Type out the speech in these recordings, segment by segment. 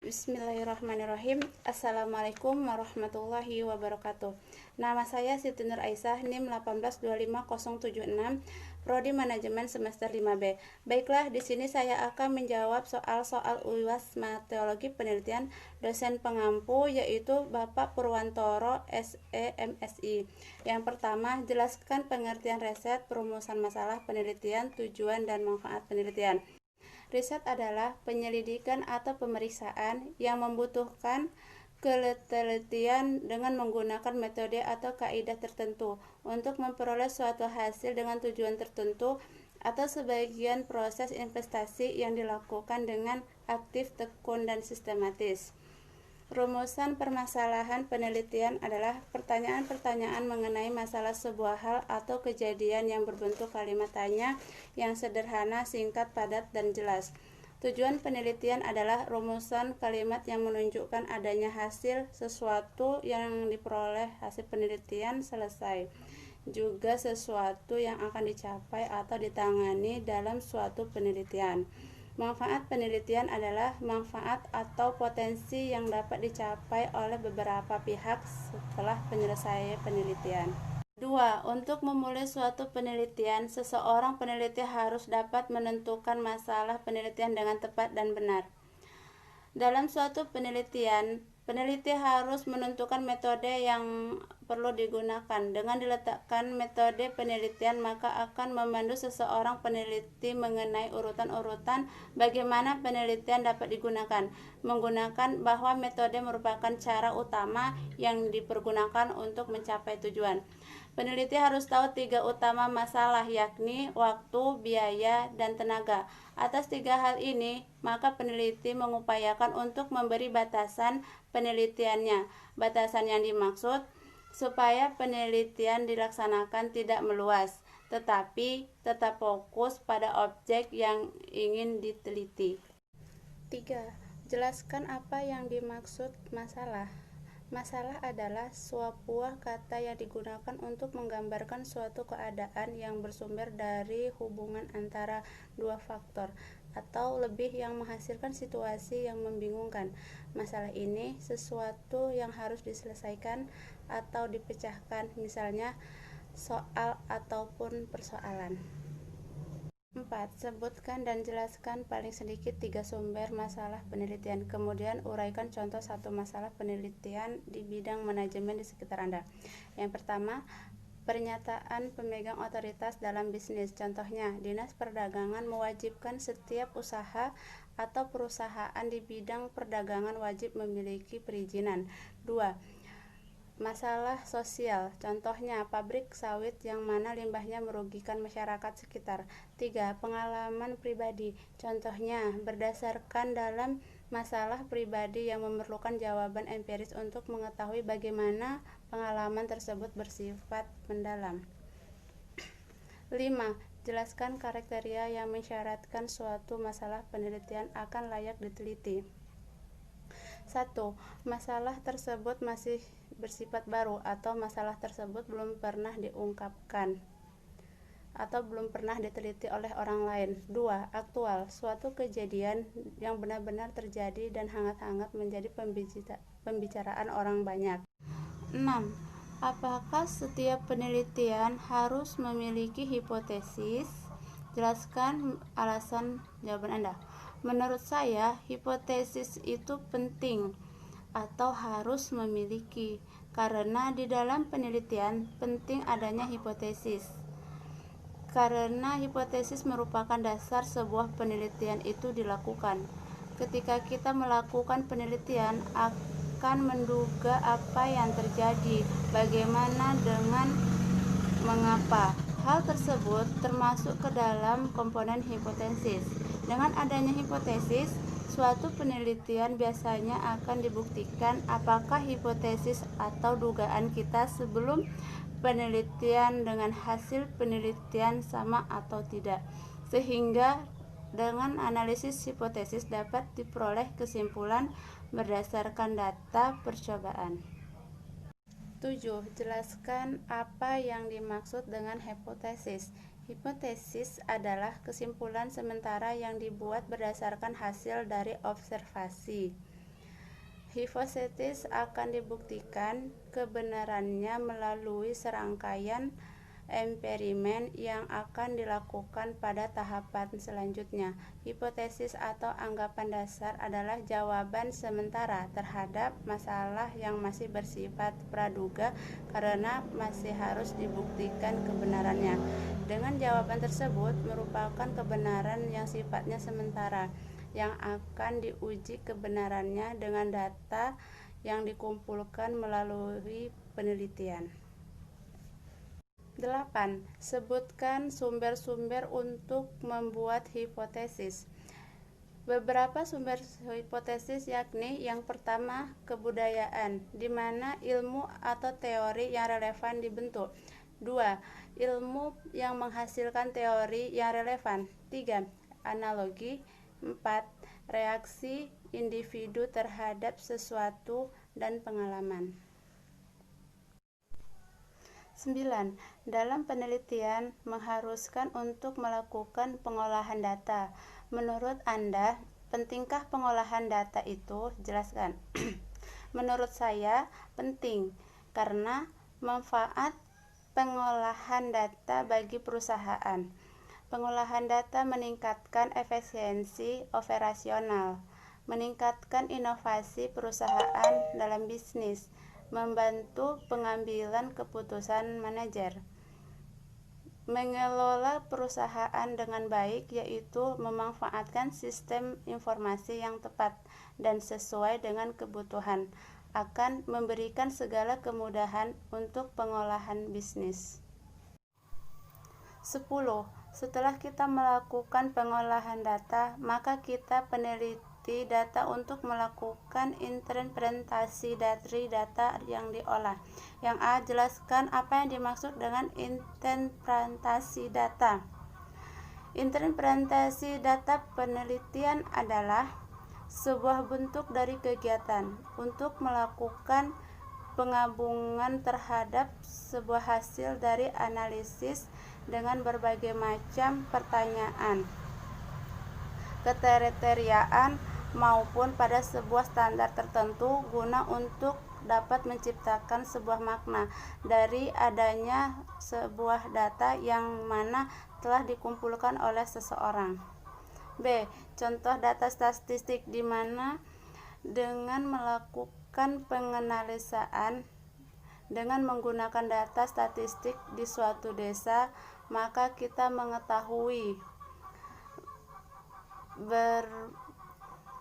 Bismillahirrahmanirrahim. Assalamualaikum warahmatullahi wabarakatuh. Nama saya Siti Nur Aisyah, NIM 1825076, Prodi Manajemen semester 5B. Baiklah, di sini saya akan menjawab soal-soal UAS Teologi Penelitian dosen pengampu, yaitu Bapak Purwantoro SEMSI. Yang pertama, jelaskan pengertian riset, perumusan masalah penelitian, tujuan dan manfaat penelitian. Riset adalah penyelidikan atau pemeriksaan yang membutuhkan ketelitian dengan menggunakan metode atau kaidah tertentu untuk memperoleh suatu hasil dengan tujuan tertentu, atau sebagian proses investasi yang dilakukan dengan aktif, tekun, dan sistematis. Rumusan permasalahan penelitian adalah pertanyaan-pertanyaan mengenai masalah sebuah hal atau kejadian yang berbentuk kalimat tanya yang sederhana, singkat, padat, dan jelas. Tujuan penelitian adalah rumusan kalimat yang menunjukkan adanya hasil sesuatu yang diperoleh hasil penelitian selesai, juga sesuatu yang akan dicapai atau ditangani dalam suatu penelitian. Manfaat penelitian adalah manfaat atau potensi yang dapat dicapai oleh beberapa pihak setelah penyelesaian penelitian. 2. Untuk memulai suatu penelitian, seseorang peneliti harus dapat menentukan masalah penelitian dengan tepat dan benar. Dalam suatu penelitian, peneliti harus menentukan metode yang perlu digunakan. Dengan diletakkan metode penelitian, maka akan memandu seseorang peneliti mengenai urutan-urutan bagaimana penelitian dapat digunakan. Menggunakan bahwa metode merupakan cara utama yang dipergunakan untuk mencapai tujuan. Peneliti harus tahu 3 utama masalah, yakni waktu, biaya, dan tenaga. Atas 3 hal ini, maka peneliti mengupayakan untuk memberi batasan penelitiannya. Batasan yang dimaksud supaya penelitian dilaksanakan tidak meluas, tetapi tetap fokus pada objek yang ingin diteliti. 3. Jelaskan apa yang dimaksud masalah. Masalah adalah sebuah kata yang digunakan untuk menggambarkan suatu keadaan yang bersumber dari hubungan antara dua faktor atau lebih yang menghasilkan situasi yang membingungkan. Masalah ini sesuatu yang harus diselesaikan atau dipecahkan, misalnya soal ataupun persoalan. 4. Sebutkan dan jelaskan paling sedikit 3 sumber masalah penelitian. Kemudian uraikan contoh satu masalah penelitian di bidang manajemen di sekitar Anda. Yang pertama, pernyataan pemegang otoritas dalam bisnis. Contohnya, Dinas Perdagangan mewajibkan setiap usaha atau perusahaan di bidang perdagangan wajib memiliki perizinan. 2. Masalah sosial, contohnya pabrik sawit yang mana limbahnya merugikan masyarakat sekitar. 3. Pengalaman pribadi, contohnya berdasarkan dalam masalah pribadi yang memerlukan jawaban empiris untuk mengetahui bagaimana pengalaman tersebut bersifat mendalam. 5. Jelaskan kriteria yang mensyaratkan suatu masalah penelitian akan layak diteliti. 1. Masalah tersebut masih bersifat baru atau masalah tersebut belum pernah diungkapkan atau belum pernah diteliti oleh orang lain. 2. Aktual, suatu kejadian yang benar-benar terjadi dan hangat-hangat menjadi pembicaraan orang banyak. 6. Apakah setiap penelitian harus memiliki hipotesis? Jelaskan alasan jawaban Anda. Menurut saya, hipotesis itu penting atau harus memiliki, karena di dalam penelitian penting adanya hipotesis. Karena hipotesis merupakan dasar sebuah penelitian itu dilakukan. Ketika kita melakukan penelitian, akan menduga apa yang terjadi, bagaimana dengan mengapa. Hal tersebut termasuk ke dalam komponen hipotesis. Dengan adanya hipotesis, suatu penelitian biasanya akan dibuktikan apakah hipotesis atau dugaan kita sebelum penelitian dengan hasil penelitian sama atau tidak, sehingga dengan analisis hipotesis dapat diperoleh kesimpulan berdasarkan data percobaan. 7. Jelaskan apa yang dimaksud dengan hipotesis. Hipotesis adalah kesimpulan sementara yang dibuat berdasarkan hasil dari observasi. Hipotesis akan dibuktikan kebenarannya melalui serangkaian eksperimen yang akan dilakukan pada tahapan selanjutnya. Hipotesis atau anggapan dasar adalah jawaban sementara terhadap masalah yang masih bersifat praduga karena masih harus dibuktikan kebenarannya. Dengan jawaban tersebut merupakan kebenaran yang sifatnya sementara, yang akan diuji kebenarannya dengan data yang dikumpulkan melalui penelitian. 8. Sebutkan sumber-sumber untuk membuat hipotesis. Beberapa sumber hipotesis yakni yang pertama, kebudayaan, di mana ilmu atau teori yang relevan dibentuk. 2. Ilmu yang menghasilkan teori yang relevan. 3. Analogi. 4. Reaksi individu terhadap sesuatu dan pengalaman. 9. Dalam penelitian mengharuskan untuk melakukan pengolahan data. Menurut Anda, pentingkah pengolahan data itu? Jelaskan. Menurut saya, penting karena manfaat pengolahan data bagi perusahaan. Pengolahan data meningkatkan efisiensi operasional, meningkatkan inovasi perusahaan dalam bisnis, membantu pengambilan keputusan manajer, mengelola perusahaan dengan baik, yaitu memanfaatkan sistem informasi yang tepat dan sesuai dengan kebutuhan, akan memberikan segala kemudahan untuk pengolahan bisnis. 10. Setelah kita melakukan pengolahan data, maka kita peneliti data untuk melakukan interpretasi dari data yang diolah. Yang A. Jelaskan apa yang dimaksud dengan interpretasi data. Interpretasi data penelitian adalah sebuah bentuk dari kegiatan untuk melakukan penggabungan terhadap sebuah hasil dari analisis dengan berbagai macam pertanyaan, kriteriaan, maupun pada sebuah standar tertentu guna untuk dapat menciptakan sebuah makna dari adanya sebuah data yang mana telah dikumpulkan oleh seseorang. B. Contoh data statistik di mana dengan melakukan penganalisaan dengan menggunakan data statistik di suatu desa, maka kita mengetahui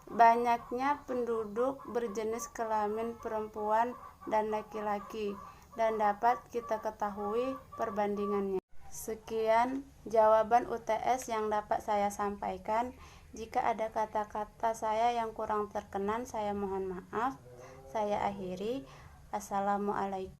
banyaknya penduduk berjenis kelamin perempuan dan laki-laki, dan dapat kita ketahui perbandingannya. Sekian jawaban UTS yang dapat saya sampaikan. Jika ada kata-kata saya yang kurang berkenan, saya mohon maaf. Saya akhiri. Assalamualaikum.